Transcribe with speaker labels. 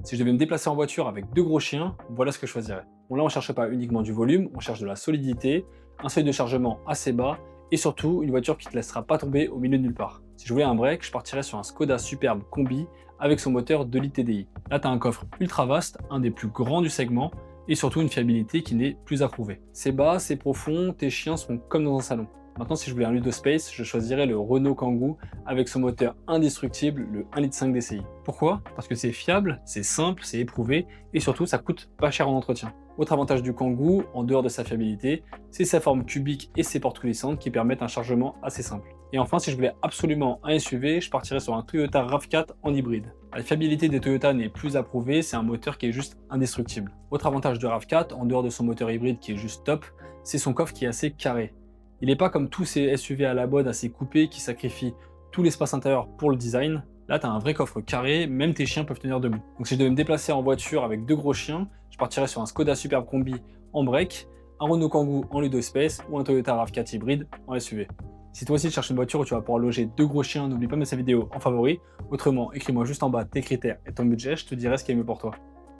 Speaker 1: Si je devais me déplacer en voiture avec deux gros chiens, voilà ce que je choisirais. Bon là on cherche pas uniquement du volume, on cherche de la solidité, un seuil de chargement assez bas et surtout une voiture qui te laissera pas tomber au milieu de nulle part. Si je voulais un break, je partirais sur un Skoda Superbe Combi avec son moteur 2 litres TDI. Là tu as un coffre ultra vaste, un des plus grands du segment et surtout une fiabilité qui n'est plus à prouver. C'est bas, c'est profond, tes chiens seront comme dans un salon. Maintenant, si je voulais un Ludo Space, je choisirais le Renault Kangoo avec son moteur indestructible, le 1,5 litre DCI. Pourquoi? Parce que c'est fiable, c'est simple, c'est éprouvé et surtout ça coûte pas cher en entretien. Autre avantage du Kangoo, en dehors de sa fiabilité, c'est sa forme cubique et ses portes coulissantes qui permettent un chargement assez simple. Et enfin, si je voulais absolument un SUV, je partirais sur un Toyota RAV4 en hybride. La fiabilité des Toyota n'est plus à prouver, c'est un moteur qui est juste indestructible. Autre avantage de RAV4, en dehors de son moteur hybride qui est juste top, c'est son coffre qui est assez carré. Il n'est pas comme tous ces SUV à la mode assez coupés qui sacrifient tout l'espace intérieur pour le design. Là, tu as un vrai coffre carré, même tes chiens peuvent tenir debout. Donc si je devais me déplacer en voiture avec deux gros chiens, je partirais sur un Skoda Superbe Combi en break, un Renault Kangoo en Ludo Space ou un Toyota RAV4 hybride en SUV. Si toi aussi tu cherches une voiture où tu vas pouvoir loger deux gros chiens, n'oublie pas de mettre cette vidéo en favori. Autrement, écris-moi juste en bas tes critères et ton budget, je te dirai ce qui est mieux pour toi.